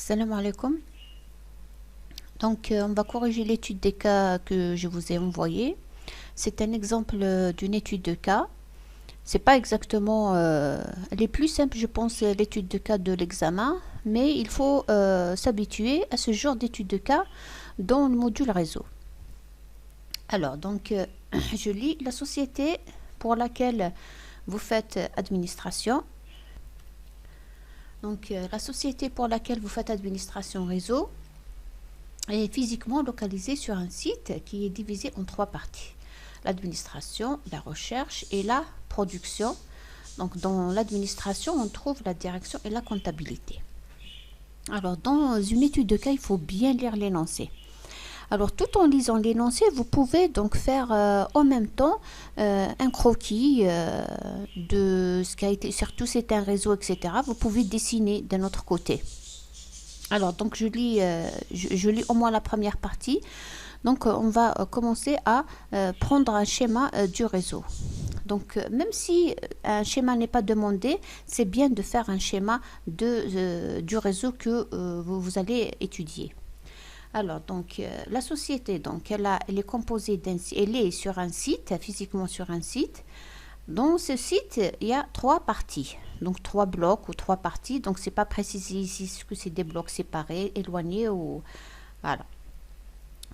Salam alaikum. Donc, on va corriger l'étude des cas que je vous ai envoyé. C'est un exemple d'une étude de cas. C'est pas exactement, elle est plus simple, je pense, l'étude de cas de l'examen, mais il faut s'habituer à ce genre d'étude de cas dans le module réseau. Alors, donc, je lis la société pour laquelle vous faites administration. Donc, la société pour laquelle vous faites administration réseau est physiquement localisée sur un site qui est divisé en trois parties. L'administration, la recherche et la production. Donc, dans l'administration, on trouve la direction et la comptabilité. Alors, dans une étude de cas, il faut bien lire l'énoncé. Alors, tout en lisant l'énoncé, vous pouvez donc faire en même temps un croquis de ce qui a été, surtout c'est un réseau, etc. Vous pouvez dessiner d'un autre côté. Alors, donc je lis au moins la première partie. Donc, on va commencer à prendre un schéma du réseau. Donc, même si un schéma n'est pas demandé, c'est bien de faire un schéma du réseau que vous allez étudier. Alors, donc, la société, donc, elle est composée elle est sur un site, physiquement sur un site. Dans ce site, il y a trois parties, donc trois blocs ou trois parties. Donc, c'est pas précisé ici ce que c'est des blocs séparés, éloignés ou voilà.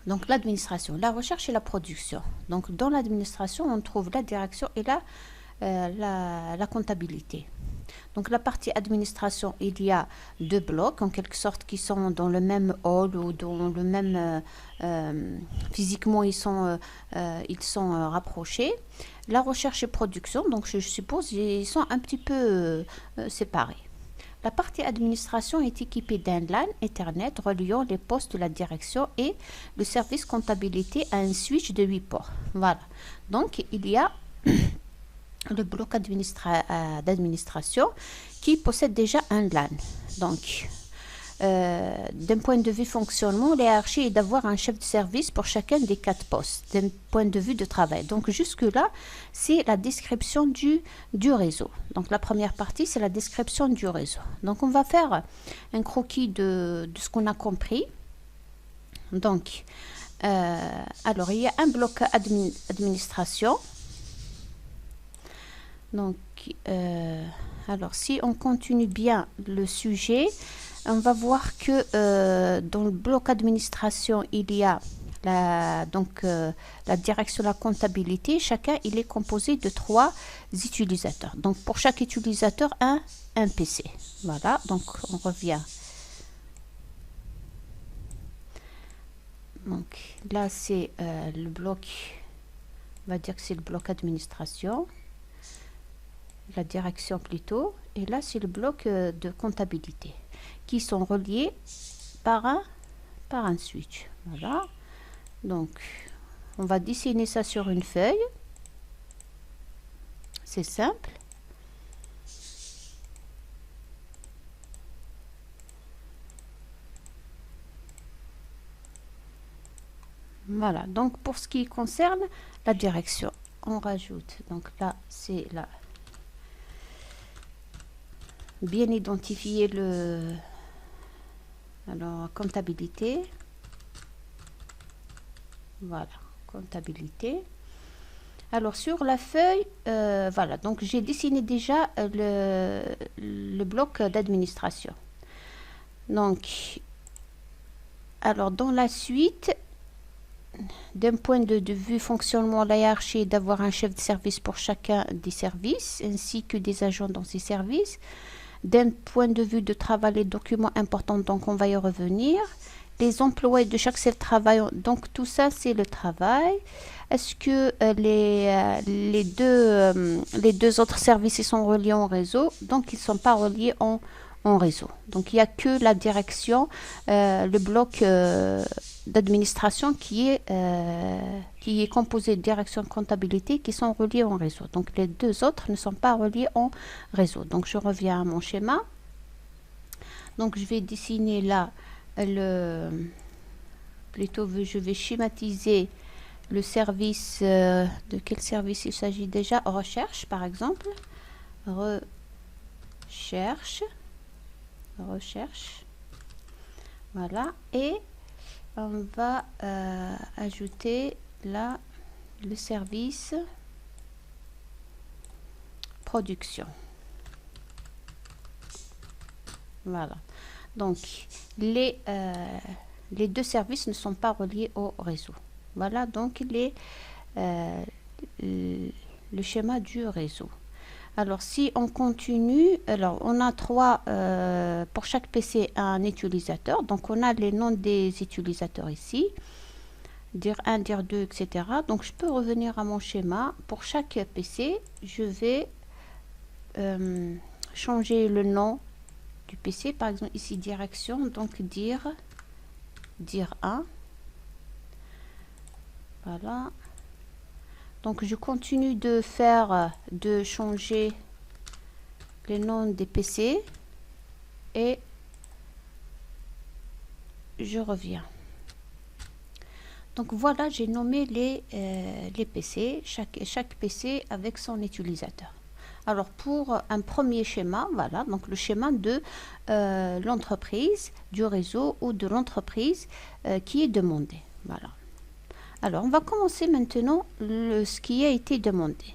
Donc, l'administration, la recherche et la production. Donc, dans l'administration, on trouve la direction et la comptabilité. Donc, la partie administration, il y a deux blocs, en quelque sorte, qui sont dans le même hall ou dans le même... physiquement, ils sont rapprochés. La recherche et production, donc je suppose, ils sont un petit peu séparés. La partie administration est équipée d'un LAN Ethernet reliant les postes de la direction et le service comptabilité à un switch de 8 ports. Voilà. Donc, il y a le bloc d'administration qui possède déjà un LAN. Donc, d'un point de vue fonctionnement, l'hierarchie est d'avoir un chef de service pour chacun des 4 postes, d'un point de vue de travail. Donc, jusque-là, c'est la description du réseau. Donc, la première partie, c'est la description du réseau. Donc, on va faire un croquis de ce qu'on a compris. Donc, alors, il y a un bloc administration. Donc, alors, si on continue bien le sujet, on va voir que dans le bloc administration, il y a la direction de la comptabilité. Chacun, il est composé de 3 utilisateurs. Donc, pour chaque utilisateur, un PC. Voilà, donc on revient. Donc, là, c'est le bloc, on va dire que c'est le bloc administration. La direction plutôt, et là c'est le bloc de comptabilité qui sont reliés par un switch. Voilà, donc on va dessiner ça sur une feuille, c'est simple. Voilà, donc pour ce qui concerne la direction, on rajoute, donc là c'est la bien identifier alors comptabilité, voilà, comptabilité. Alors sur la feuille, voilà, donc j'ai dessiné déjà le bloc d'administration. Donc, alors dans la suite, d'un point de vue fonctionnement, la hiérarchie est d'avoir un chef de service pour chacun des services, ainsi que des agents dans ces services. D'un point de vue de travail, les documents importants, donc on va y revenir. Les employés de chaque seul travail, donc tout ça c'est le travail. Est-ce que les deux autres services ils sont reliés en réseau? Donc ils ne sont pas reliés en réseau. Donc il n'y a que la direction, le bloc d'administration qui est composé de direction de comptabilité qui sont reliés en réseau. Donc les deux autres ne sont pas reliés en réseau. Donc je reviens à mon schéma. Donc je vais dessiner là plutôt je vais schématiser le service. De quel service il s'agit déjà? Recherche par exemple. Recherche. Voilà, et on va ajouter là le service production. Voilà, donc les deux services ne sont pas reliés au réseau. Voilà donc le schéma du réseau. Alors si on continue, alors on a pour chaque PC un utilisateur, donc on a les noms des utilisateurs ici, dir 1, dir 2, etc. Donc je peux revenir à mon schéma. Pour chaque PC, je vais changer le nom du PC, par exemple ici direction, donc dir 1. Voilà. Donc je continue de changer les noms des PC et je reviens. Donc voilà, j'ai nommé les PC, chaque PC avec son utilisateur. Alors pour un premier schéma, voilà, donc le schéma de l'entreprise, du réseau ou de l'entreprise qui est demandé. Voilà. Alors, on va commencer maintenant ce qui a été demandé.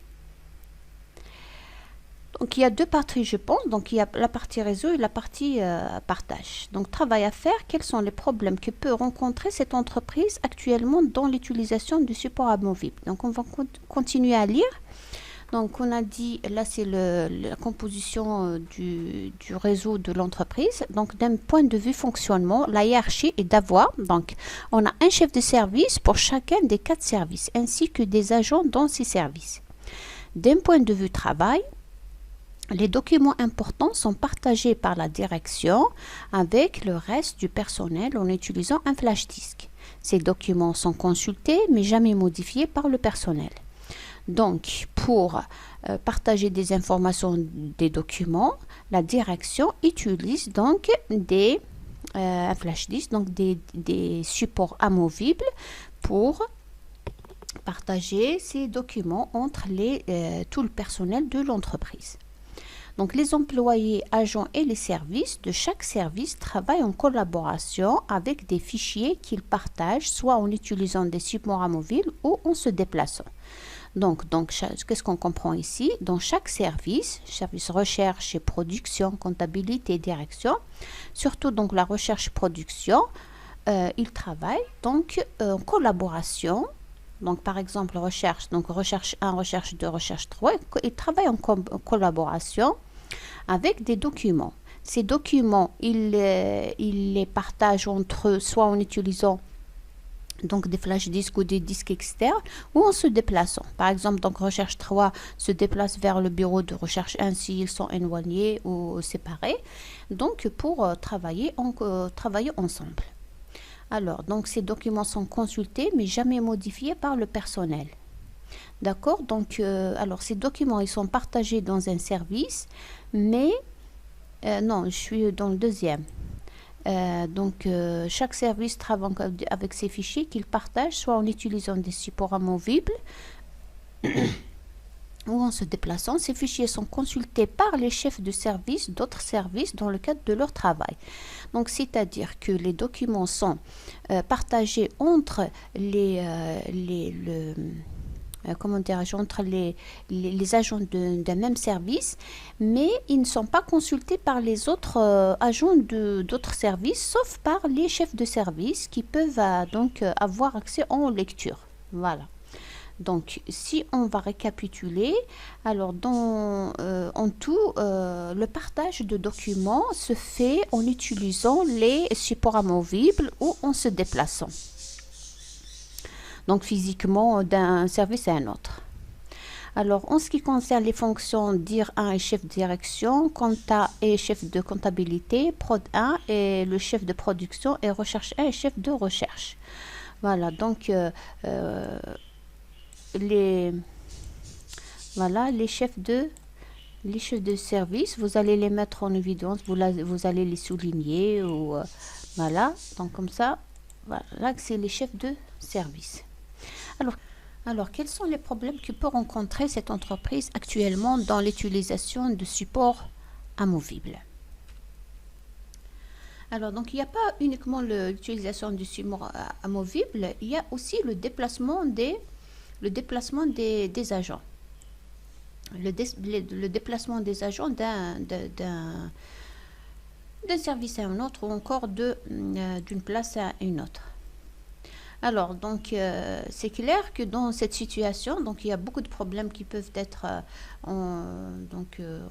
Donc, il y a deux parties, je pense. Donc, il y a la partie réseau et la partie partage. Donc, travail à faire. Quels sont les problèmes que peut rencontrer cette entreprise actuellement dans l'utilisation du support amovible? Donc, on va continuer à lire. Donc, on a dit, là, c'est la composition du réseau de l'entreprise. Donc, d'un point de vue fonctionnement, la hiérarchie est d'avoir, donc, on a un chef de service pour chacun des 4 services, ainsi que des agents dans ces services. D'un point de vue travail, les documents importants sont partagés par la direction avec le reste du personnel en utilisant un flash disk. Ces documents sont consultés, mais jamais modifiés par le personnel. Donc, pour partager des informations, des documents, la direction utilise donc un flash disk, donc des supports amovibles pour partager ces documents entre tout le personnel de l'entreprise. Donc, les employés, agents et les services de chaque service travaillent en collaboration avec des fichiers qu'ils partagent, soit en utilisant des supports amovibles ou en se déplaçant. Donc qu'est-ce qu'on comprend ici? Dans chaque service recherche et production, comptabilité, direction, surtout donc la recherche-production, ils travaillent donc en collaboration. Donc par exemple recherche 1, recherche 2, recherche 3, ils travaillent en collaboration avec des documents. Ces documents, ils les partagent entre eux, soit en utilisant donc des flash disques ou des disques externes, ou en se déplaçant. Par exemple, donc recherche 3 se déplace vers le bureau de recherche 1 s'ils sont éloignés ou séparés, donc pour travailler ensemble. Alors, donc ces documents sont consultés mais jamais modifiés par le personnel. D'accord? Donc, alors ces documents, ils sont partagés dans un service, mais non, je suis dans le deuxième. Chaque service travaille avec ses fichiers qu'il partage, soit en utilisant des supports amovibles ou en se déplaçant. Ces fichiers sont consultés par les chefs de service d'autres services dans le cadre de leur travail. Donc, c'est-à-dire que les documents sont partagés entre entre les agents d'un même service, mais ils ne sont pas consultés par les autres agents d'autres services, sauf par les chefs de service qui peuvent avoir accès en lecture. Voilà. Donc, si on va récapituler, alors en tout, le partage de documents se fait en utilisant les supports amovibles ou en se déplaçant. Donc physiquement d'un service à un autre. Alors en ce qui concerne les fonctions dir 1 et chef de direction, compta et chef de comptabilité, prod 1 et le chef de production et recherche 1 et chef de recherche. Voilà, donc les chefs de service, vous allez les mettre en évidence, vous allez les souligner ou voilà, donc comme ça, voilà, c'est les chefs de service. Alors, quels sont les problèmes que peut rencontrer cette entreprise actuellement dans l'utilisation de supports amovibles? Alors, donc, il n'y a pas uniquement l'utilisation du support amovible, il y a aussi le déplacement des agents. Le déplacement des agents d'un service à un autre ou encore d'une place à une autre. Alors, donc, c'est clair que dans cette situation, donc, il y a beaucoup de problèmes qui peuvent être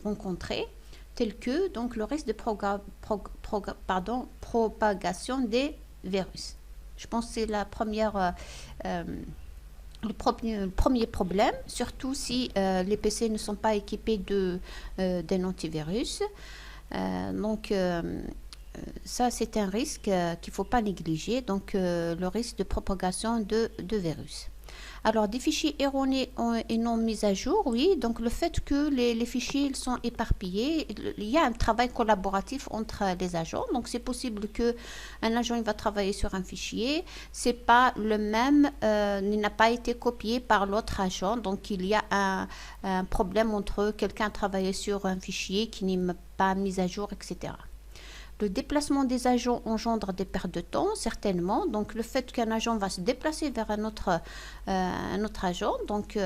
rencontrés, tels que donc, le risque de propagation des virus. Je pense que c'est le premier problème, surtout si les PC ne sont pas équipés d'un antivirus. Ça, c'est un risque qu'il ne faut pas négliger, donc le risque de propagation de virus. Alors, des fichiers erronés et non mis à jour, oui, donc le fait que les fichiers ils sont éparpillés, il y a un travail collaboratif entre les agents, donc c'est possible qu'un agent il va travailler sur un fichier, c'est pas le même, il n'a pas été copié par l'autre agent, donc il y a un problème entre quelqu'un travaillé sur un fichier qui n'est pas mis à jour, etc. Le déplacement des agents engendre des pertes de temps, certainement. Donc, le fait qu'un agent va se déplacer vers un autre agent, donc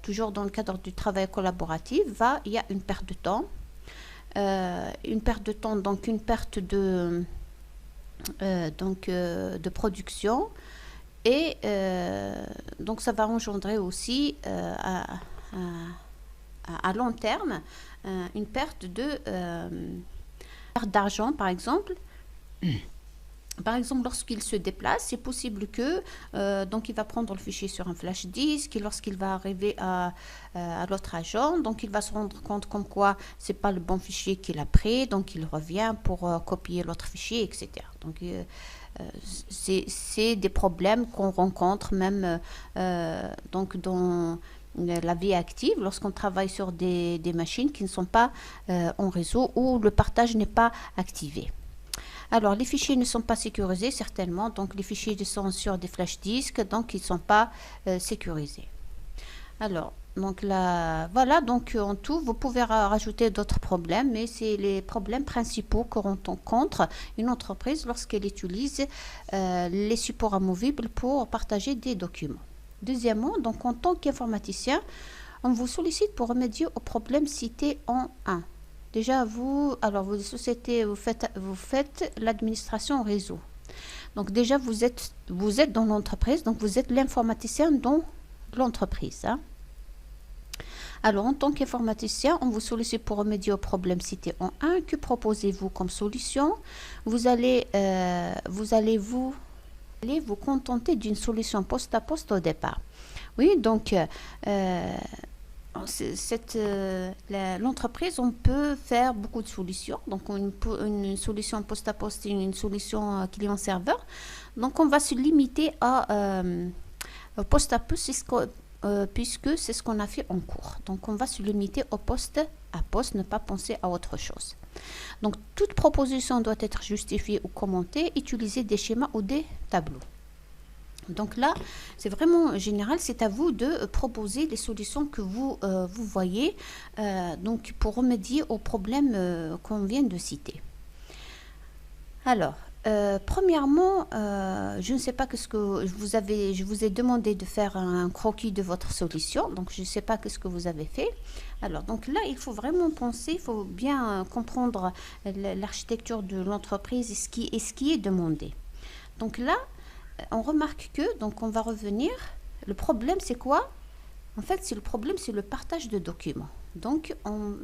toujours dans le cadre du travail collaboratif, il y a une perte de temps. Donc une perte de production. Et donc, ça va engendrer aussi à long terme une perte d'argent, par exemple. Par exemple, lorsqu'il se déplace, c'est possible que donc il va prendre le fichier sur un flash disk et lorsqu'il va arriver à l'autre agent, donc il va se rendre compte comme quoi c'est pas le bon fichier qu'il a pris, donc il revient pour copier l'autre fichier, etc. Donc c'est des problèmes qu'on rencontre même donc dans la vie active lorsqu'on travaille sur des machines qui ne sont pas en réseau ou le partage n'est pas activé. Alors, les fichiers ne sont pas sécurisés, certainement. Donc, les fichiers sont sur des flash disques, donc ils ne sont pas sécurisés. Alors, donc là, voilà, donc en tout, vous pouvez rajouter d'autres problèmes, mais c'est les problèmes principaux que rencontre une entreprise lorsqu'elle utilise les supports amovibles pour partager des documents. Deuxièmement, donc en tant qu'informaticien, on vous sollicite pour remédier aux problèmes cités en 1. Déjà, vos sociétés, vous faites l'administration réseau. Donc déjà, vous êtes dans l'entreprise, donc vous êtes l'informaticien dans l'entreprise. Hein. Alors, en tant qu'informaticien, on vous sollicite pour remédier aux problèmes cités en 1. Que proposez-vous comme solution? Vous allez vous contenter d'une solution poste à poste au départ. Oui, donc l'entreprise, on peut faire beaucoup de solutions. Donc, une solution poste à poste et une solution client-serveur. Donc, on va se limiter au poste à poste puisque c'est ce qu'on a fait en cours. Donc, on va se limiter au poste à poste, ne pas penser à autre chose. Donc, toute proposition doit être justifiée ou commentée, utiliser des schémas ou des tableaux. Donc là, c'est vraiment général, c'est à vous de proposer les solutions que vous voyez donc pour remédier aux problèmes qu'on vient de citer. Alors, premièrement, je ne sais pas ce que je vous ai demandé de faire un croquis de votre solution, donc je ne sais pas ce que vous avez fait. Alors, donc là, il faut vraiment penser, il faut bien comprendre l'architecture de l'entreprise et ce qui est demandé. Donc là, on remarque que, donc on va revenir, le problème c'est quoi? En fait, le problème c'est le partage de documents. Donc,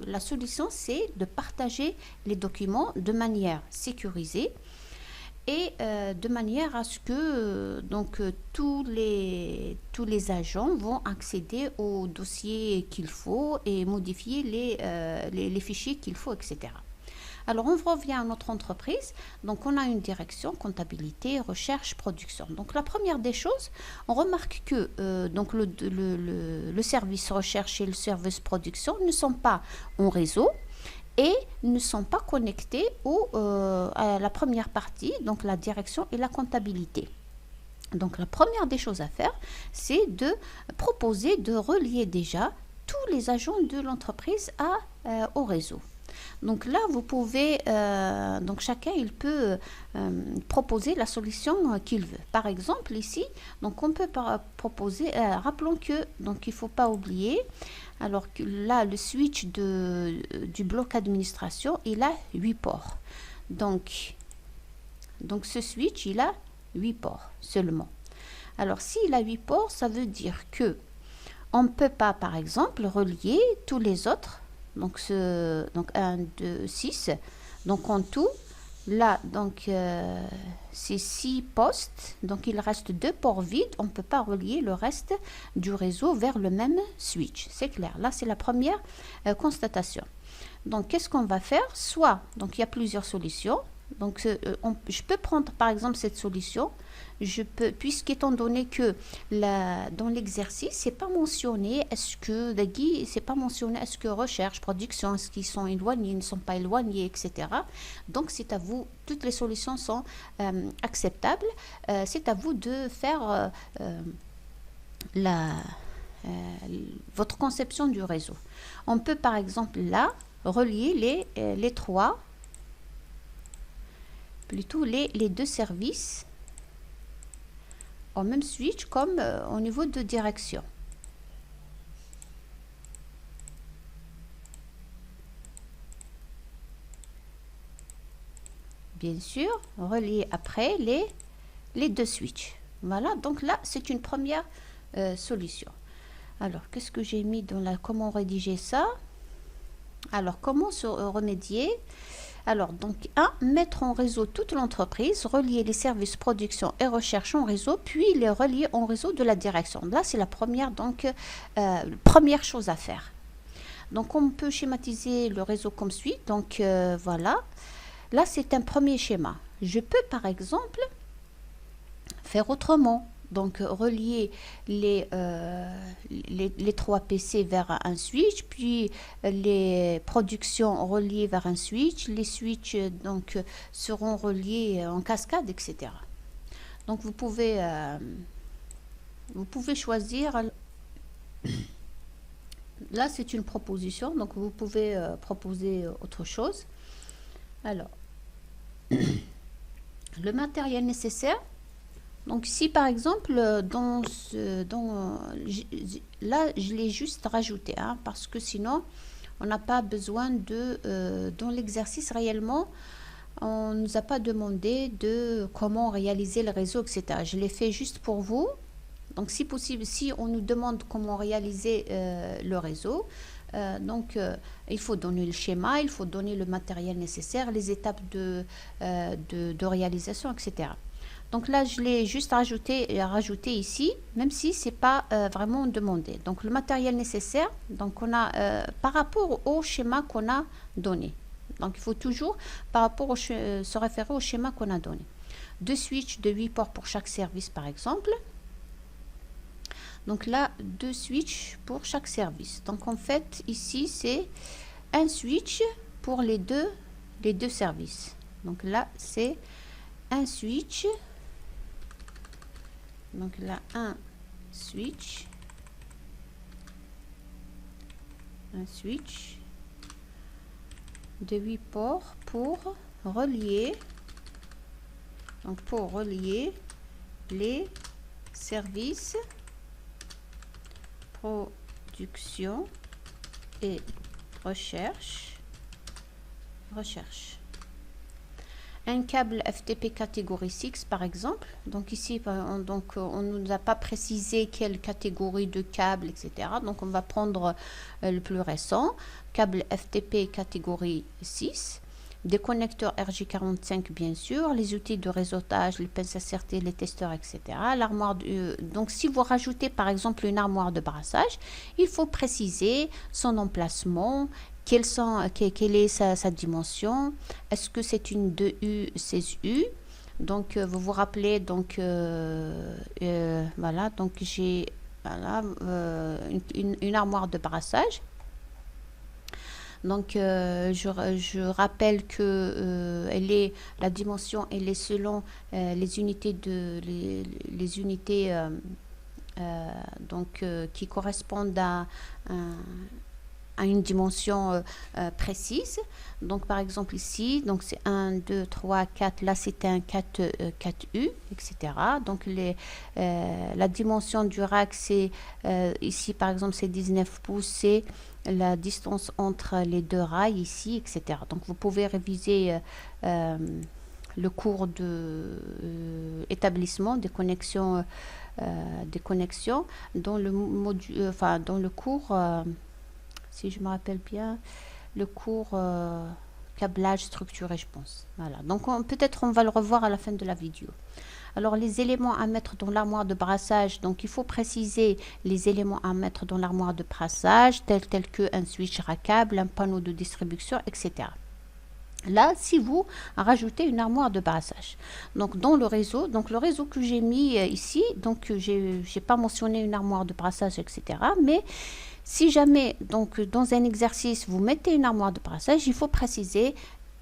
la solution c'est de partager les documents de manière sécurisée et de manière à ce que tous les agents vont accéder aux dossiers qu'il faut et modifier les fichiers qu'il faut, etc. Alors, on revient à notre entreprise. Donc, on a une direction, comptabilité, recherche, production. Donc, la première des choses, on remarque que le service recherche et le service production ne sont pas en réseau et ne sont pas connectés à la première partie, donc la direction et la comptabilité. Donc, la première des choses à faire, c'est de proposer de relier déjà tous les agents de l'entreprise au réseau. Donc là, vous pouvez, donc chacun, il peut proposer la solution qu'il veut. Par exemple, ici, donc on peut proposer, rappelons que, donc il ne faut pas oublier, alors que là, le switch du bloc administration, il a 8 ports. Donc ce switch, il a 8 ports seulement. Alors, s'il a 8 ports, ça veut dire que on ne peut pas, par exemple, relier tous les autres. Donc 1, 2, 6. Donc, en tout, là, donc, c'est 6 postes. Donc, il reste 2 ports vides. On ne peut pas relier le reste du réseau vers le même switch. C'est clair. Là, c'est la première constatation. Donc, qu'est-ce qu'on va faire? Soit, donc, il y a plusieurs solutions. Donc, je peux prendre, par exemple, cette solution. Je peux, puisqu'étant donné que dans l'exercice, c'est pas mentionné, est-ce que recherche, production, est-ce qu'ils sont éloignés, ne sont pas éloignés, etc. Donc, c'est à vous, toutes les solutions sont acceptables. C'est à vous de faire votre conception du réseau. On peut, par exemple, là, relier les trois, plutôt les 2 services au même switch comme au niveau de direction. Bien sûr, relier après les 2 switches. Voilà, donc là, c'est une première solution. Alors, qu'est-ce que j'ai mis dans la... Comment rédiger ça? Alors, comment se remédier? Alors, donc, 1, mettre en réseau toute l'entreprise, relier les services production et recherche en réseau, puis les relier en réseau de la direction. Là, c'est la première, donc, première chose à faire. Donc, on peut schématiser le réseau comme suit. Donc, voilà. Là, c'est un premier schéma. Je peux, par exemple, faire autrement. Donc, relier les 3 PC vers un switch, puis les productions reliées vers un switch. Les switches donc, seront reliés en cascade, etc. Donc, vous pouvez choisir. Là, c'est une proposition, donc vous pouvez proposer autre chose. Alors, le matériel nécessaire. Donc ici, par exemple, là, je l'ai juste rajouté, hein, parce que sinon, on n'a pas besoin dans l'exercice réellement, on ne nous a pas demandé de comment réaliser le réseau, etc. Je l'ai fait juste pour vous. Donc, si possible, si on nous demande comment réaliser le réseau, il faut donner le schéma, il faut donner le matériel nécessaire, les étapes de réalisation, etc. Donc là, je l'ai juste rajouté ici, même si ce n'est pas vraiment demandé. Donc, le matériel nécessaire, donc on a par rapport au schéma qu'on a donné. Donc, il faut toujours par rapport se référer au schéma qu'on a donné. 2 switches de 8 ports pour chaque service, par exemple. Donc là, 2 switches pour chaque service. Donc, en fait, ici, c'est un switch pour les deux services. Donc là, c'est un switch. Donc là, un switch de 8 ports pour relier les services production et recherche. Un câble FTP catégorie 6 par exemple. Donc ici, on ne nous a pas précisé quelle catégorie de câble, etc. Donc on va prendre le plus récent. Câble FTP catégorie 6. Des connecteurs RJ45 bien sûr. Les outils de réseautage, les pinces à serrer, les testeurs, etc. L'armoire donc si vous rajoutez par exemple une armoire de brassage, il faut préciser son emplacement. Quelle est sa dimension? Est-ce que c'est une 2U, 16U? Donc, vous vous rappelez, donc, voilà, donc j'ai une armoire de brassage. Donc, je rappelle que la dimension, elle est selon les unités donc, qui correspondent à à une dimension précise. Donc par exemple ici, donc c'est 1, 2, 3, 4, là c'est un 4U, etc. Donc la dimension du rack, c'est ici par exemple c'est 19 pouces, c'est la distance entre les deux rails ici, etc. Donc vous pouvez réviser le cours de établissement des connexions dans le module, enfin dans le cours, si je me rappelle bien, le cours câblage structuré, je pense. Voilà. Donc peut-être on va le revoir à la fin de la vidéo. Alors les éléments à mettre dans l'armoire de brassage, donc il faut préciser les éléments à mettre dans l'armoire de brassage, tels que un switch rackable, un panneau de distribution, etc. Là, si vous rajoutez une armoire de brassage, donc dans le réseau, donc le réseau que j'ai mis ici, donc j'ai pas mentionné une armoire de brassage, etc. Mais si jamais, donc dans un exercice, vous mettez une armoire de brassage, il faut préciser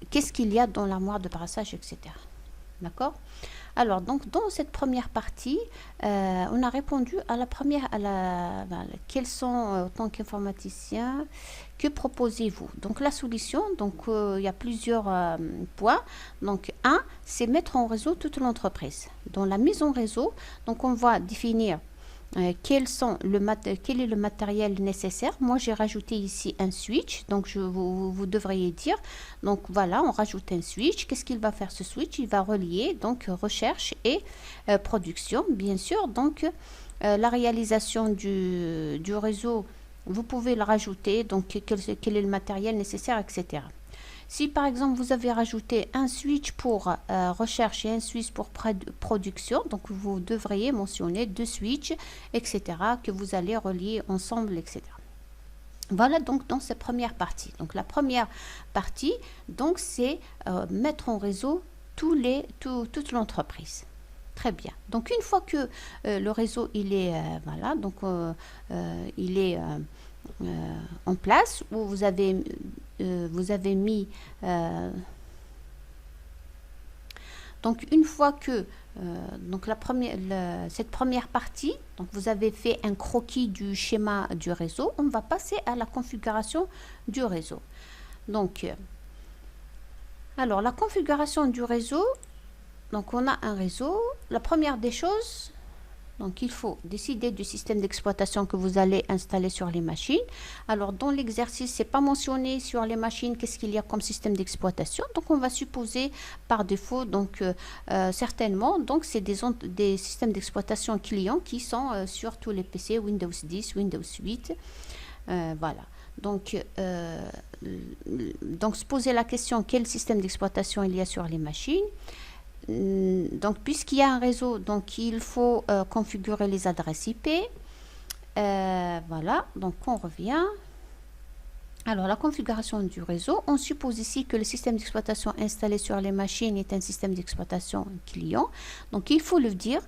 qu'est-ce qu'il y a dans l'armoire de brassage, etc. D'accord? Alors, donc, dans cette première partie, on a répondu à la première, quels sont, en tant qu'informaticien, que proposez-vous? Donc, la solution, donc, il y a plusieurs points. Donc, un, c'est mettre en réseau toute l'entreprise. Dans la mise en réseau, donc, on va définir quel est le matériel nécessaire. Moi j'ai rajouté ici un switch, donc vous devriez dire, donc voilà, on rajoute un switch. Qu'est-ce qu'il va faire ce switch? Il va relier donc recherche et production, bien sûr. Donc la réalisation du réseau, vous pouvez le rajouter, donc quel est le matériel nécessaire, etc. Si par exemple vous avez rajouté un switch pour recherche et un switch pour production, donc vous devriez mentionner deux switches, etc., que vous allez relier ensemble, etc. Voilà donc dans cette première partie. Donc la première partie, donc c'est mettre en réseau toute l'entreprise. Très bien. Donc une fois que le réseau il est voilà, donc il est en place, où vous avez mis donc une fois que donc cette première partie, donc vous avez fait un croquis du schéma du réseau, on va passer à la configuration du réseau. Donc alors la configuration du réseau, donc on a un réseau. La première des choses, donc il faut décider du système d'exploitation que vous allez installer sur les machines. Alors dans l'exercice, c'est pas mentionné sur les machines qu'est-ce qu'il y a comme système d'exploitation. Donc on va supposer par défaut, donc certainement, donc c'est des systèmes d'exploitation clients qui sont sur tous les PC, Windows 10, Windows 8. Voilà. Donc se poser la question quel système d'exploitation il y a sur les machines. Donc puisqu'il y a un réseau, donc il faut configurer les adresses IP. Voilà, donc on revient. Alors la configuration du réseau, on suppose ici que le système d'exploitation installé sur les machines est un système d'exploitation client. Donc il faut le dire,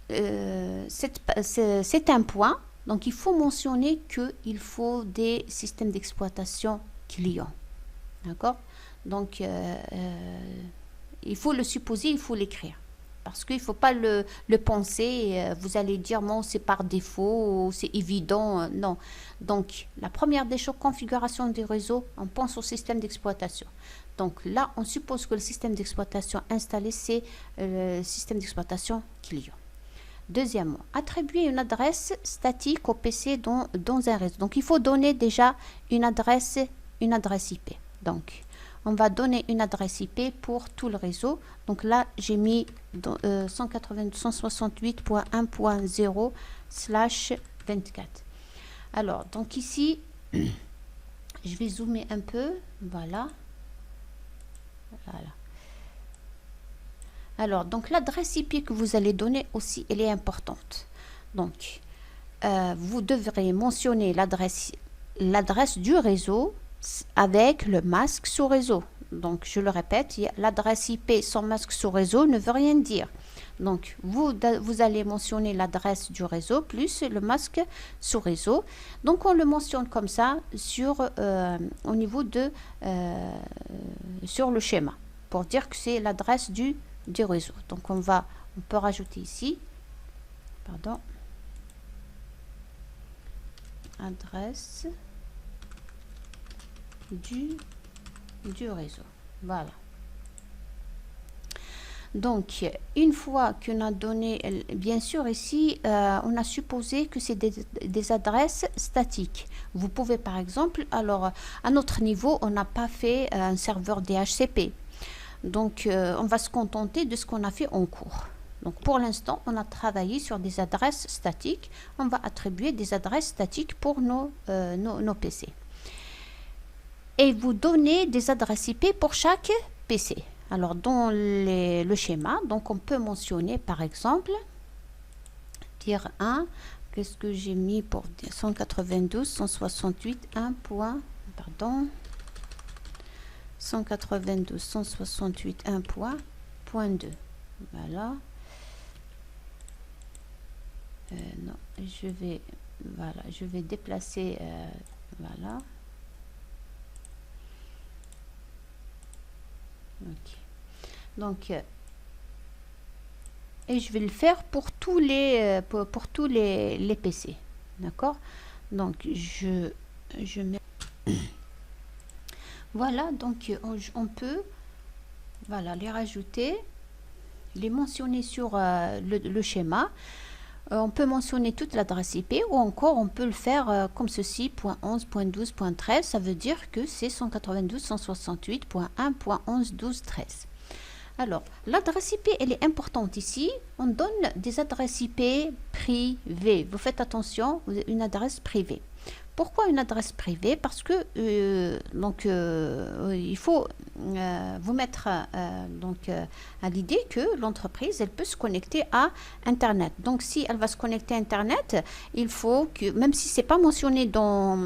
c'est un point. Donc il faut mentionner qu'il faut des systèmes d'exploitation clients. D'accord? Donc il faut le supposer, il faut l'écrire. Parce qu'il ne faut pas le penser, vous allez dire, non, c'est par défaut, c'est évident, non. Donc, la première des choses, configuration du réseau, on pense au système d'exploitation. Donc là, on suppose que le système d'exploitation installé, c'est le système d'exploitation client. Deuxièmement, attribuer une adresse statique au PC dans un réseau. Donc, il faut donner déjà une adresse IP. Donc, on va donner une adresse IP pour tout le réseau. Donc là, j'ai mis 192.1.0/24. Alors, donc ici, je vais zoomer un peu. Voilà. Voilà. Alors, donc l'adresse IP que vous allez donner aussi, elle est importante. Donc, vous devrez mentionner l'adresse du réseau avec le masque sous réseau. Donc, je le répète, l'adresse IP sans masque sous réseau ne veut rien dire. Donc, vous allez mentionner l'adresse du réseau plus le masque sous réseau. Donc, on le mentionne comme ça au niveau sur le schéma pour dire que c'est l'adresse du réseau. Donc, on peut rajouter ici, pardon. adresse du réseau. Voilà. Donc, une fois qu'on a donné, bien sûr, ici, on a supposé que c'est des adresses statiques. Vous pouvez, par exemple, alors, à notre niveau, on n'a pas fait un serveur DHCP. Donc, on va se contenter de ce qu'on a fait en cours. Donc, pour l'instant, on a travaillé sur des adresses statiques. On va attribuer des adresses statiques pour nos PC. Et vous donnez des adresses IP pour chaque PC. Alors, dans le schéma, donc on peut mentionner, par exemple, dire 1, qu'est-ce que j'ai mis pour dire 192.168, 192.168.1.2. Voilà. Non, je vais déplacer, voilà. Ok. Donc, et je vais le faire pour tous les PC, d'accord. Donc je mets voilà. Donc on peut, voilà, les rajouter, les mentionner sur le schéma. On peut mentionner toute l'adresse IP, ou encore on peut le faire comme ceci, .11.12.13, ça veut dire que c'est 192.168.1.11.12.13. Alors, l'adresse IP, elle est importante ici. On donne des adresses IP privées. Vous faites attention, une adresse privée. Pourquoi une adresse privée? Parce que il faut vous mettre à l'idée que l'entreprise, elle peut se connecter à Internet. Donc, si elle va se connecter à Internet, il faut que, même si c'est pas mentionné dans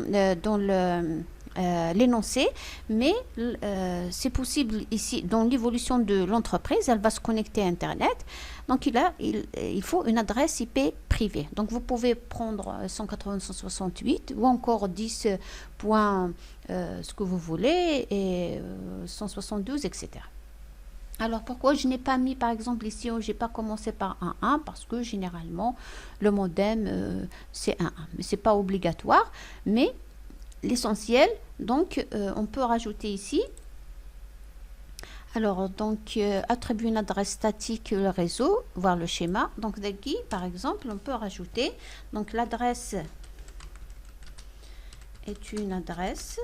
l'énoncé, mais c'est possible ici, dans l'évolution de l'entreprise, elle va se connecter à Internet. Donc, il faut une adresse IP privée. Donc, vous pouvez prendre 192.168 ou encore 10. Ce que vous voulez, et 172, etc. Alors, pourquoi je n'ai pas mis, par exemple, ici, je n'ai pas commencé par 1.1, parce que généralement, le modem, c'est 1.1. Mais ce n'est pas obligatoire, mais l'essentiel, donc, on peut rajouter ici. Alors, donc, attribuer une adresse statique le réseau, voir le schéma. Donc, d'ici, par exemple, on peut rajouter, donc, l'adresse est une adresse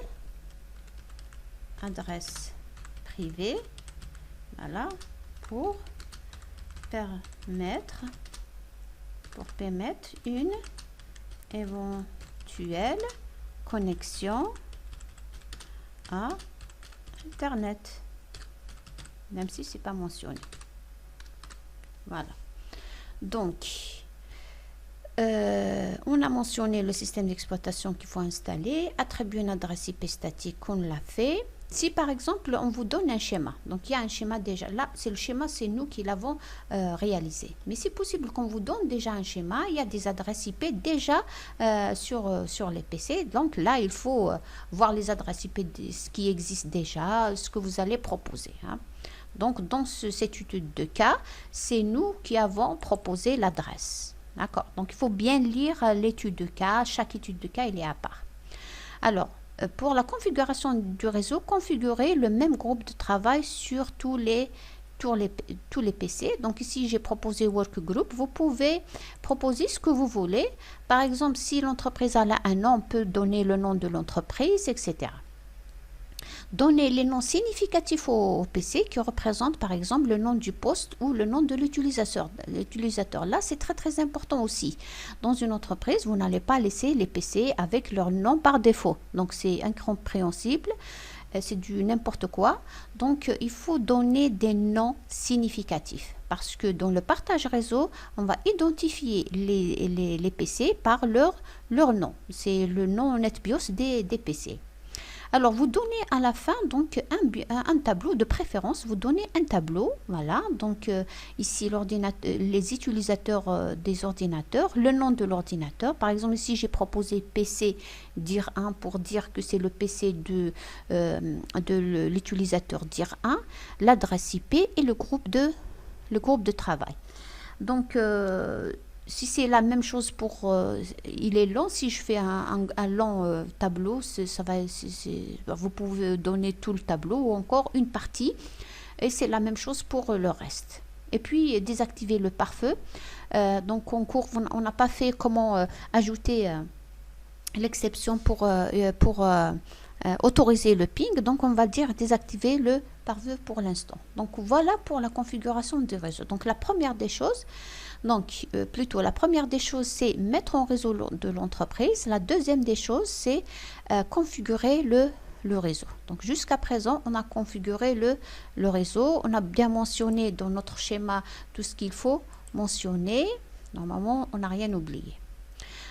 privée, voilà, pour permettre une éventuelle connexion à Internet, même si c'est pas mentionné. Voilà. Donc, on a mentionné le système d'exploitation qu'il faut installer, attribuer une adresse IP statique, on l'a fait. Si par exemple on vous donne un schéma, donc il y a un schéma déjà, là c'est le schéma, c'est nous qui l'avons réalisé. Mais c'est possible qu'on vous donne déjà un schéma, il y a des adresses IP déjà sur les PC. Donc là il faut voir les adresses IP ce qui existe déjà, ce que vous allez proposer, hein. Donc dans cette étude de cas, c'est nous qui avons proposé l'adresse. D'accord. Donc, il faut bien lire l'étude de cas. Chaque étude de cas, il est à part. Alors, pour la configuration du réseau, configurez le même groupe de travail sur tous les PC. Donc, ici, j'ai proposé Workgroup. Vous pouvez proposer ce que vous voulez. Par exemple, si l'entreprise a un nom, on peut donner le nom de l'entreprise, etc. Donnez les noms significatifs au PC qui représentent par exemple le nom du poste ou le nom de l'utilisateur. Là, c'est très très important aussi. Dans une entreprise, vous n'allez pas laisser les PC avec leur nom par défaut. Donc, c'est incompréhensible. C'est du n'importe quoi. Donc, il faut donner des noms significatifs. Parce que dans le partage réseau, on va identifier les PC par leur nom. C'est le nom NetBIOS des PC. Alors, vous donnez à la fin donc un tableau de préférence. Vous donnez un tableau, voilà. Donc, ici, les utilisateurs des ordinateurs, le nom de l'ordinateur. Par exemple, ici, j'ai proposé PC dir 1 pour dire que c'est le PC de l'utilisateur dir 1, l'adresse IP et le groupe de travail. Donc, si c'est la même chose pour... il est long, si je fais un long tableau, vous pouvez donner tout le tableau ou encore une partie. Et c'est la même chose pour le reste. Et puis, désactiver le pare-feu. Donc, en cours, on n'a pas fait comment ajouter l'exception pour autoriser le ping. Donc, on va dire désactiver le pare-feu pour l'instant. Donc, voilà pour la configuration du réseau. Donc, la première des choses, c'est mettre en réseau de l'entreprise. La deuxième des choses, c'est configurer le réseau. Donc, jusqu'à présent, on a configuré le réseau. On a bien mentionné dans notre schéma tout ce qu'il faut mentionner. Normalement, on n'a rien oublié.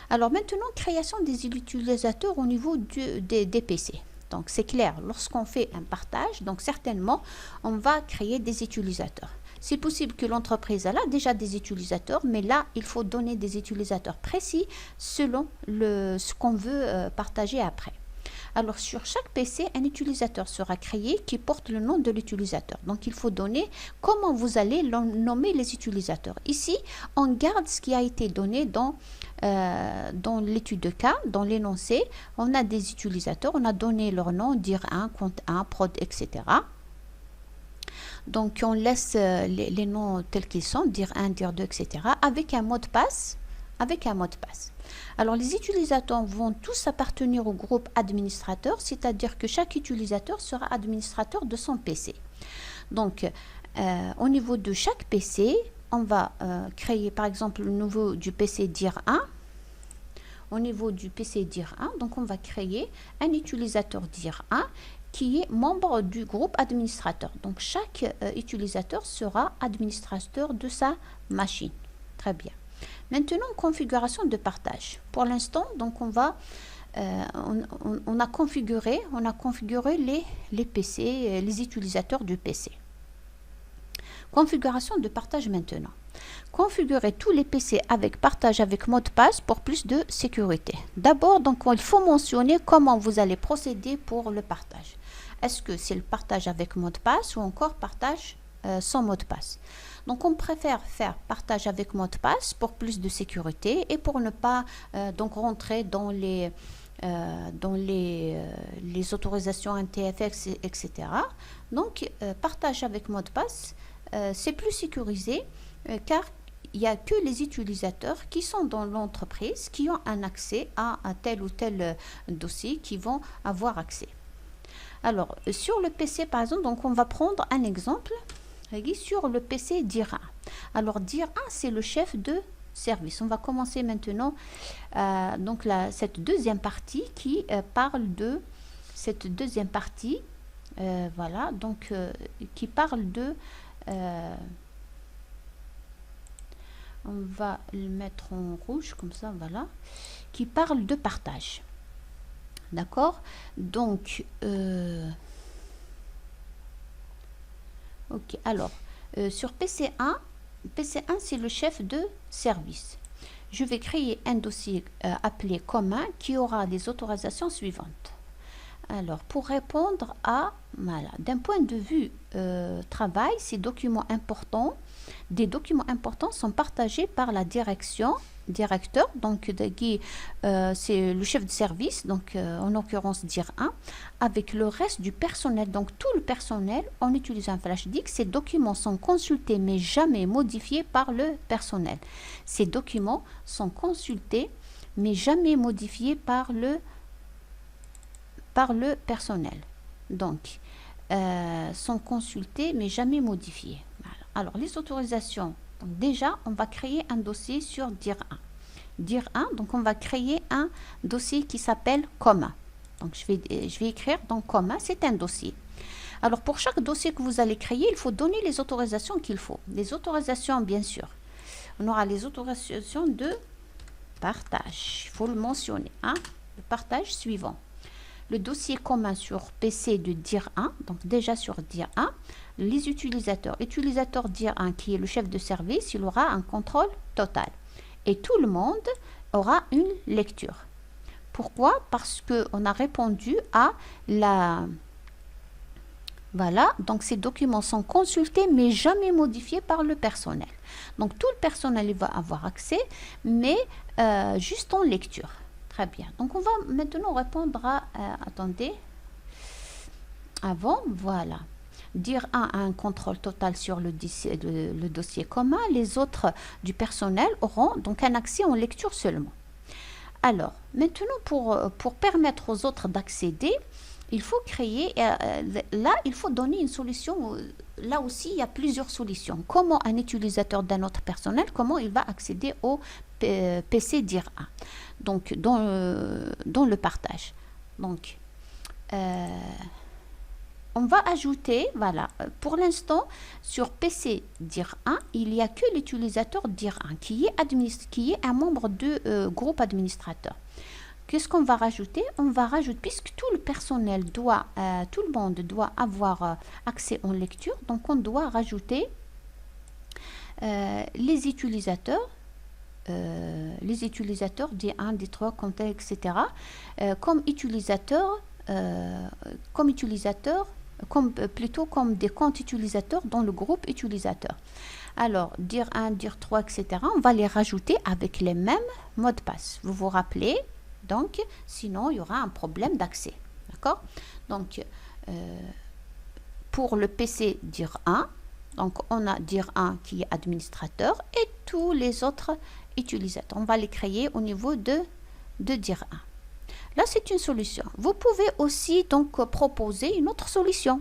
Alors, maintenant, création des utilisateurs au niveau des PC. Donc, c'est clair, lorsqu'on fait un partage, donc certainement, on va créer des utilisateurs. C'est possible que l'entreprise a déjà des utilisateurs, mais là, il faut donner des utilisateurs précis selon ce qu'on veut partager après. Alors, sur chaque PC, un utilisateur sera créé qui porte le nom de l'utilisateur. Donc, il faut donner comment vous allez nommer les utilisateurs. Ici, on garde ce qui a été donné dans l'étude de cas, dans l'énoncé. On a des utilisateurs, on a donné leur nom, dire 1, compte 1, prod, etc. Donc, on laisse les noms tels qu'ils sont, dire 1, dire 2, etc. avec un mot de passe. Alors, les utilisateurs vont tous appartenir au groupe administrateur, c'est-à-dire que chaque utilisateur sera administrateur de son PC. Donc, au niveau de chaque PC, on va créer par exemple le niveau du PC dir 1. Au niveau du PC dir 1, donc on va créer un utilisateur dir 1 qui est membre du groupe administrateur. Donc, chaque utilisateur sera administrateur de sa machine. Très bien. Maintenant, configuration de partage. Pour l'instant, donc on va, on a configuré les PC, les utilisateurs du PC. Configuration de partage maintenant. Configurer tous les PC avec partage avec mot de passe pour plus de sécurité. D'abord, donc il faut mentionner comment vous allez procéder pour le partage. Est-ce que c'est le partage avec mot de passe ou encore partage sans mot de passe? Donc, on préfère faire partage avec mot de passe pour plus de sécurité et pour ne pas donc rentrer dans les autorisations NTFS, etc. Donc, partage avec mot de passe, c'est plus sécurisé car il n'y a que les utilisateurs qui sont dans l'entreprise qui ont un accès à un tel ou tel dossier qui vont avoir accès. Alors, sur le PC, par exemple, donc on va prendre un exemple. Sur le PC dir 1. Alors, dir 1, c'est le chef de service. On va commencer maintenant donc cette deuxième partie qui parle de cette deuxième partie. Voilà, donc qui parle de... on va le mettre en rouge, comme ça, voilà. Qui parle de partage. D'accord? Donc... ok, alors, sur PC1, c'est le chef de service. Je vais créer un dossier appelé commun qui aura les autorisations suivantes. Alors, pour répondre à, voilà, d'un point de vue travail, des documents importants sont partagés par la directeur, donc c'est le chef de service, donc en l'occurrence dir 1, avec le reste du personnel, donc tout le personnel, en utilisant un flash disk. Ces documents sont consultés mais jamais modifiés par le personnel. Ces documents sont consultés mais jamais modifiés par le personnel. Donc, sont consultés mais jamais modifiés. Voilà. Alors, les autorisations. Donc, déjà, on va créer un dossier sur dir 1. Dir 1, donc on va créer un dossier qui s'appelle commun. Donc, je vais écrire donc commun, c'est un dossier. Alors, pour chaque dossier que vous allez créer, il faut donner les autorisations qu'il faut. Les autorisations, bien sûr. On aura les autorisations de partage. Il faut le mentionner. Hein? Le partage suivant. Le dossier commun sur PC de dir 1, donc déjà sur dir 1, les utilisateurs. Utilisateur dir 1 qui est le chef de service, il aura un contrôle total. Et tout le monde aura une lecture. Pourquoi? Parce qu'on a répondu à Voilà, donc ces documents sont consultés mais jamais modifiés par le personnel. Donc tout le personnel il va avoir accès, mais juste en lecture. Très bien. Donc on va maintenant répondre à... attendez. Avant, voilà. Dire 1 a un contrôle total sur le dossier commun. Les autres du personnel auront donc un accès en lecture seulement. Alors, maintenant pour permettre aux autres d'accéder, il faut créer, là, il faut donner une solution. Là aussi, il y a plusieurs solutions. Comment un utilisateur d'un autre personnel, comment il va accéder au PC dire 1. Donc, dans le partage. Donc, on va ajouter, voilà, pour l'instant, sur PC dire 1, il n'y a que l'utilisateur dire 1 qui est un membre du groupe administrateur. Qu'est-ce qu'on va rajouter? On va rajouter, puisque tout le personnel doit, tout le monde doit avoir accès en lecture, donc on doit rajouter les utilisateurs D1, D3, contexte, etc. Plutôt comme des comptes utilisateurs dans le groupe utilisateur. Alors, dire 1, dire 3, etc. On va les rajouter avec les mêmes mots de passe. Vous vous rappelez? Donc, sinon, il y aura un problème d'accès. D'accord? Donc, pour le PC dire 1, donc on a dire 1 qui est administrateur et tous les autres utilisateurs. On va les créer au niveau de dire 1. Là, c'est une solution. Vous pouvez aussi donc proposer une autre solution.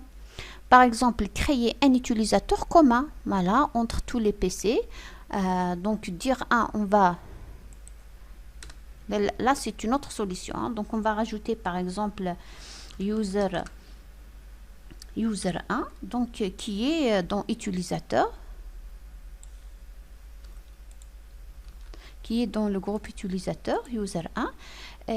Par exemple, créer un utilisateur commun, voilà, entre tous les PC. Donc, dire 1, on va... Là, c'est une autre solution. Hein. Donc, on va rajouter, par exemple, user 1, donc qui est dans utilisateur, qui est dans le groupe utilisateur, user 1.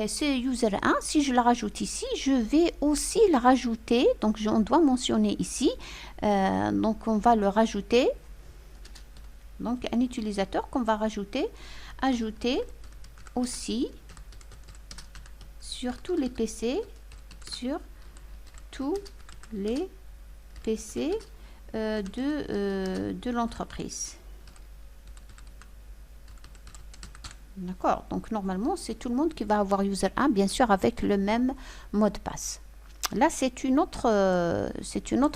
Ce user 1, si je la rajoute ici, je vais aussi la rajouter. Donc, on doit mentionner ici. Donc, on va le rajouter. Donc, un utilisateur qu'on va ajouter aussi sur tous les PC, de l'entreprise. D'accord, donc normalement c'est tout le monde qui va avoir user 1, bien sûr avec le même mot de passe. Là c'est une autre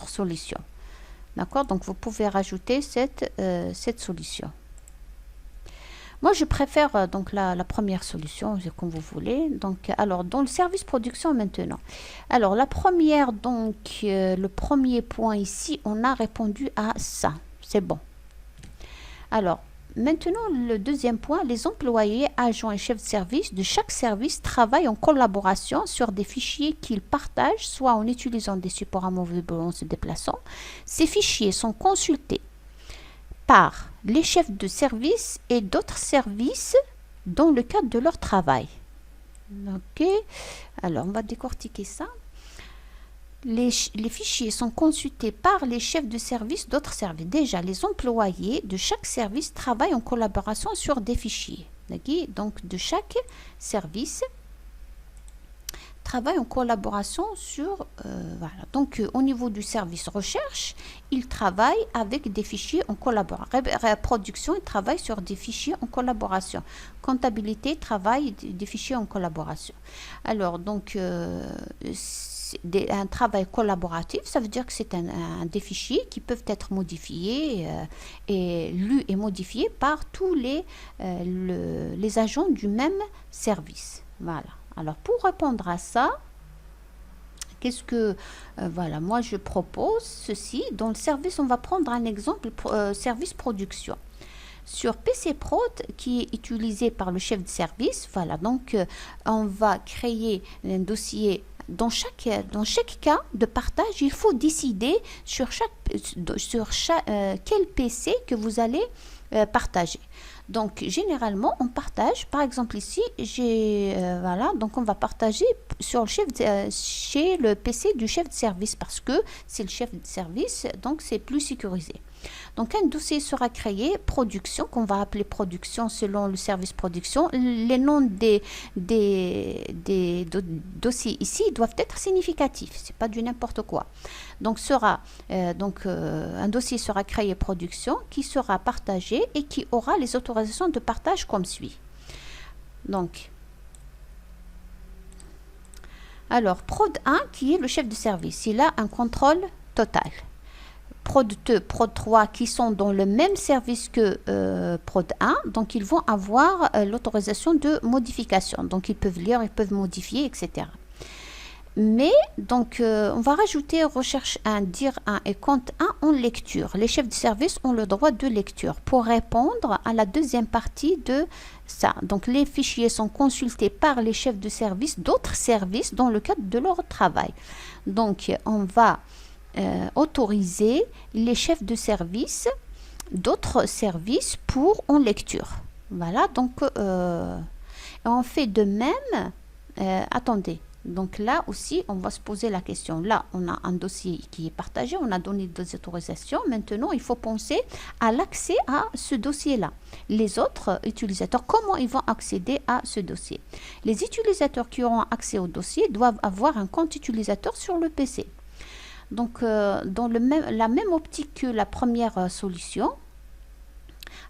solution. D'accord, donc vous pouvez rajouter cette solution. Moi, je préfère donc la première solution, comme vous voulez. Donc, alors, dans le service production maintenant. Alors, la première, donc, le premier point ici, on a répondu à ça. C'est bon. Alors, maintenant, le deuxième point, les employés, agents et chefs de service de chaque service travaillent en collaboration sur des fichiers qu'ils partagent, soit en utilisant des supports amovibles ou en se déplaçant. Ces fichiers sont consultés par les chefs de service et d'autres services dans le cadre de leur travail. Ok, alors on va décortiquer ça. Les fichiers sont consultés par les chefs de service d'autres services. Déjà, les employés de chaque service travaillent en collaboration sur des fichiers. Okay? Donc, de chaque service travaille en collaboration sur... voilà. Donc, au niveau du service recherche, il travaille avec des fichiers en collaboration. Production, il travaille sur des fichiers en collaboration. Comptabilité, travaille des fichiers en collaboration. Alors, donc, un travail collaboratif, ça veut dire que c'est des fichiers qui peuvent être modifiés et lus et modifiés par tous les agents du même service. Voilà. Alors, pour répondre à ça, qu'est-ce que... voilà, moi, je propose ceci. Dans le service, on va prendre un exemple, service production. Sur PC Prod, qui est utilisé par le chef de service, voilà, donc on va créer un dossier. Dans chaque cas de partage, il faut décider sur quel PC que vous allez partager. Donc, généralement, on partage, par exemple ici, voilà, donc on va partager sur chez le PC du chef de service parce que c'est le chef de service, donc c'est plus sécurisé. Donc un dossier sera créé, production, qu'on va appeler production selon le service production. Les noms des dossiers ici doivent être significatifs, c'est pas du n'importe quoi. Donc un dossier sera créé production qui sera partagé et qui aura les autorisations de partage comme suit. Donc, alors, prod 1 qui est le chef de service, il a un contrôle total. Prod 2, prod 3 qui sont dans le même service que prod 1, donc ils vont avoir l'autorisation de modification. Donc ils peuvent lire, ils peuvent modifier, etc. Mais donc on va rajouter recherche 1, dire 1 et compte 1 en lecture. Les chefs de service ont le droit de lecture pour répondre à la deuxième partie de ça. Donc les fichiers sont consultés par les chefs de service d'autres services dans le cadre de leur travail. Donc on va autoriser les chefs de service d'autres services pour en lecture. Voilà, donc on fait de même. Attendez. Donc là aussi, on va se poser la question. Là, on a un dossier qui est partagé, on a donné des autorisations. Maintenant, il faut penser à l'accès à ce dossier-là. Les autres utilisateurs, comment ils vont accéder à ce dossier? Les utilisateurs qui auront accès au dossier doivent avoir un compte utilisateur sur le PC. Donc, dans la même optique que la première solution,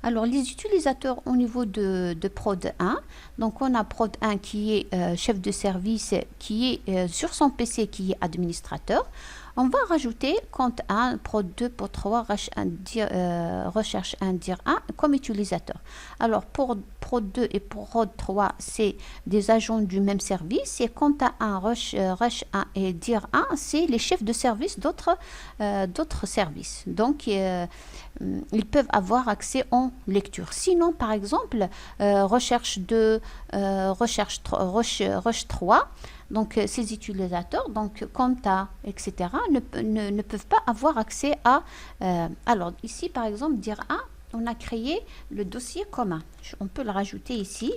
alors, les utilisateurs au niveau de prod 1, donc on a prod 1 qui est chef de service, qui est sur son PC, qui est administrateur. On va rajouter compte 1, prod 2, prod 3, recherche 1, dire 1 comme utilisateur. Alors, pour prod 2 et prod 3, c'est des agents du même service. Et compte 1, rush 1 et dire 1, c'est les chefs de service d'autres services. Donc, ils peuvent avoir accès en lecture. Sinon, par exemple, recherche 2, recherche 3, donc ces utilisateurs, donc compta, etc., ne peuvent pas avoir accès à... alors ici, par exemple, dire 1, on a créé le dossier commun. On peut le rajouter ici.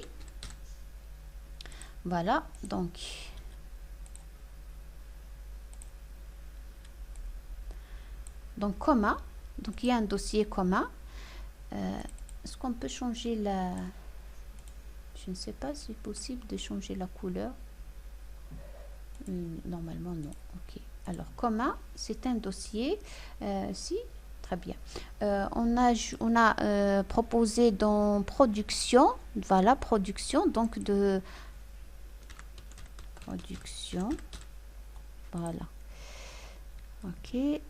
Voilà, donc... Donc commun, donc il y a un dossier commun. Est-ce qu'on peut changer la... Je ne sais pas si c'est possible de changer la couleur. Normalement non. Ok. Alors commun, c'est un dossier. Si, très bien. On a proposé dans production. Voilà, production. Donc de production. Voilà. Ok.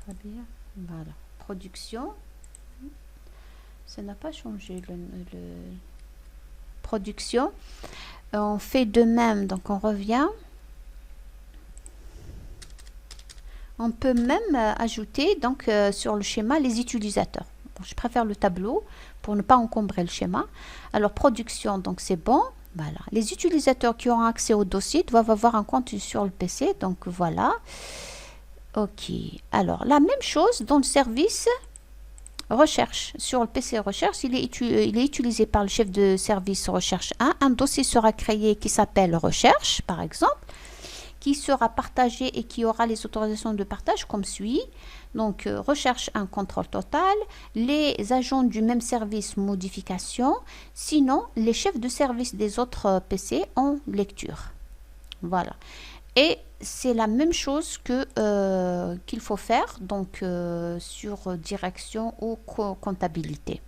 Très bien, voilà, production, ça n'a pas changé le production. On fait de même, donc on revient. On peut même ajouter donc sur le schéma les utilisateurs. Bon, je préfère le tableau pour ne pas encombrer le schéma. Alors production, donc c'est bon. Voilà. Les utilisateurs qui auront accès au dossier doivent avoir un compte sur le PC. Donc voilà. Ok, alors la même chose dans le service recherche. Sur le PC recherche, il est utilisé par le chef de service recherche 1. Un dossier sera créé qui s'appelle recherche, par exemple, qui sera partagé et qui aura les autorisations de partage comme suit. Donc, recherche 1, contrôle total. Les agents du même service, modification. Sinon, les chefs de service des autres PC en lecture. Voilà. Et c'est la même chose que qu'il faut faire donc sur direction ou comptabilité.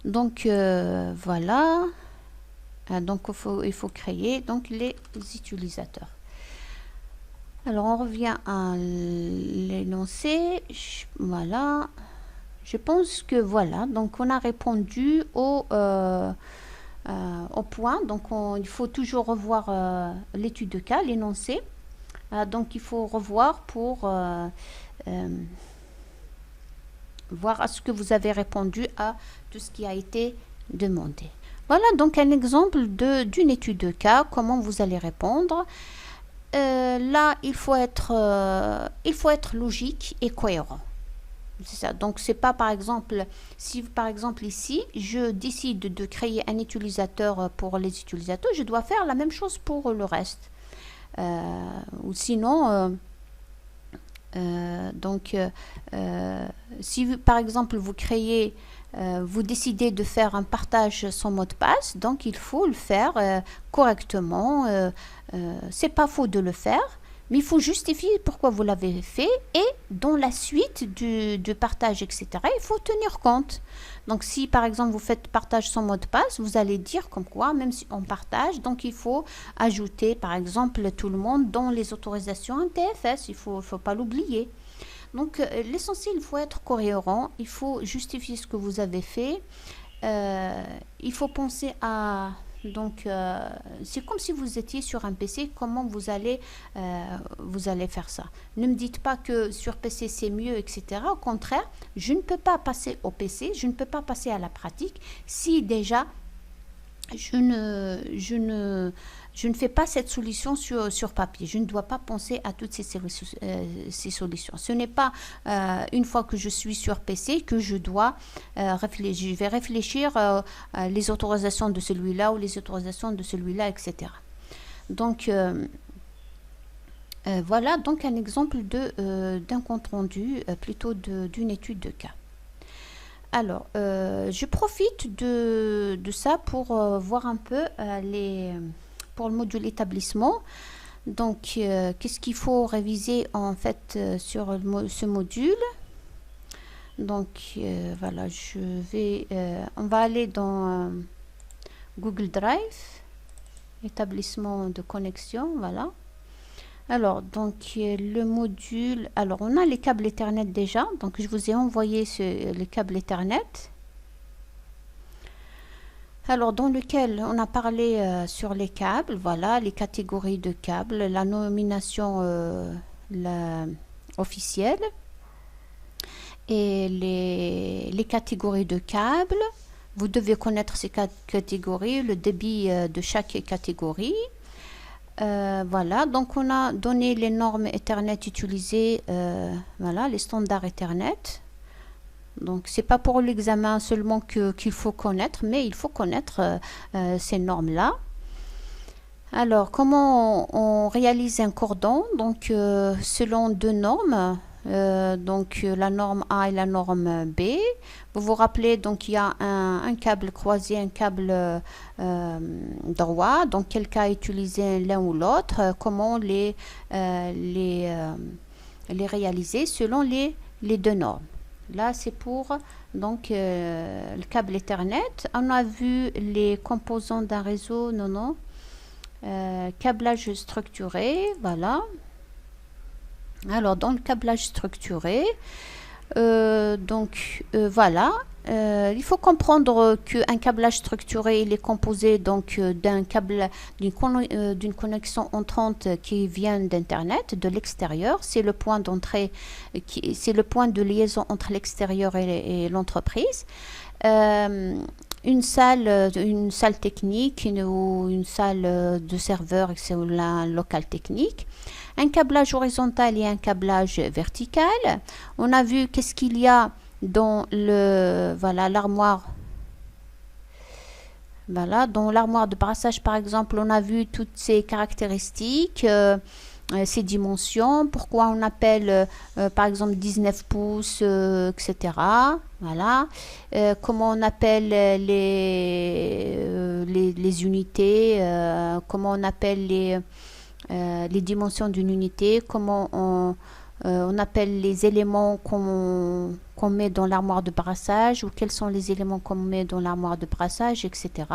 Donc voilà. Donc il faut créer donc les utilisateurs. Alors on revient à l'énoncé. Voilà. Je pense que voilà. Donc on a répondu au point. Donc il faut toujours revoir l'étude de cas, l'énoncé. Donc il faut revoir pour voir à ce que vous avez répondu à tout ce qui a été demandé. Voilà donc un exemple d'une étude de cas, comment vous allez répondre. Là, il faut être logique et cohérent. C'est ça. Donc, c'est pas par exemple, si par exemple ici, je décide de créer un utilisateur pour les utilisateurs, je dois faire la même chose pour le reste. Ou sinon, donc, si par exemple vous créez, vous décidez de faire un partage sans mot de passe, donc il faut le faire correctement. C'est pas faux de le faire, mais il faut justifier pourquoi vous l'avez fait et dans la suite du partage, etc., il faut tenir compte. Donc si par exemple vous faites partage sans mot de passe, vous allez dire comme quoi, même si on partage, donc il faut ajouter par exemple tout le monde dans les autorisations NTFS, il faut pas l'oublier. Donc l'essentiel, il faut être cohérent, il faut justifier ce que vous avez fait, il faut penser à... Donc, c'est comme si vous étiez sur un PC, comment vous allez faire ça. Ne me dites pas que sur PC c'est mieux, etc. Au contraire, je ne peux pas passer au PC, je ne peux pas passer à la pratique si déjà je ne fais pas cette solution sur papier. Je ne dois pas penser à toutes ces solutions. Ce n'est pas une fois que je suis sur PC que je dois réfléchir. Je vais réfléchir les autorisations de celui-là ou les autorisations de celui-là, etc. Donc, voilà donc un exemple d'un compte rendu, plutôt d'une étude de cas. Alors, je profite de ça pour voir un peu pour le module établissement. Donc, qu'est-ce qu'il faut réviser en fait sur ce module? Donc, voilà, on va aller dans Google Drive, établissement de connexion, voilà. Alors, donc, le module... Alors, on a les câbles Ethernet déjà. Donc, je vous ai envoyé les câbles Ethernet. Alors, dans lequel on a parlé sur les câbles. Voilà, les catégories de câbles. La nomination officielle. Et les catégories de câbles. Vous devez connaître ces catégories, le débit de chaque catégorie. Voilà, donc on a donné les normes Ethernet utilisées, voilà, les standards Ethernet. Donc c'est pas pour l'examen seulement qu'il faut connaître, mais il faut connaître ces normes-là. Alors, comment on réalise un cordon? Donc, selon deux normes. Donc la norme A et la norme B. Vous vous rappelez, donc il y a un câble croisé, un câble droit. Donc quel cas utiliser l'un ou l'autre, comment les réaliser selon les deux normes. Là c'est pour donc le câble Ethernet. On a vu les composants d'un réseau, non, câblage structuré, voilà. Alors, dans le câblage structuré, voilà, il faut comprendre qu'un câblage structuré, il est composé donc d'un câble, d'une connexion entrante qui vient d'Internet, de l'extérieur. C'est le point d'entrée, c'est le point de liaison entre l'extérieur et l'entreprise. Une salle technique ou une salle de serveur, c'est un local technique. Un câblage horizontal et un câblage vertical. On a vu qu'est-ce qu'il y a dans l'armoire. Voilà, dans l'armoire de brassage par exemple, on a vu toutes ces caractéristiques, ces dimensions, pourquoi on appelle par exemple 19 pouces, etc. Voilà, comment on appelle les unités, comment on appelle les dimensions d'une unité, comment on appelle les éléments qu'on met dans l'armoire de brassage, ou quels sont les éléments qu'on met dans l'armoire de brassage, etc.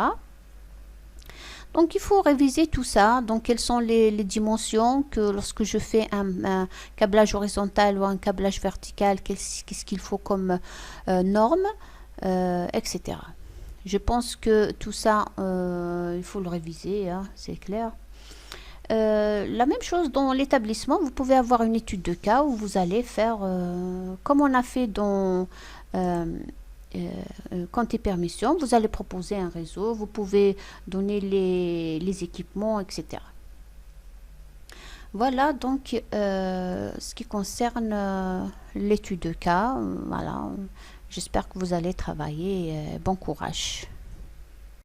Donc il faut réviser tout ça. Donc quelles sont les dimensions que lorsque je fais un câblage horizontal ou un câblage vertical, qu'est-ce qu'il faut comme normes, etc. Je pense que tout ça, il faut le réviser, hein, c'est clair. La même chose dans l'établissement, vous pouvez avoir une étude de cas où vous allez faire comme on a fait dans compte et permission. Vous allez proposer un réseau, vous pouvez donner les équipements, etc. Voilà donc ce qui concerne l'étude de cas. Voilà, j'espère que vous allez travailler. Bon courage.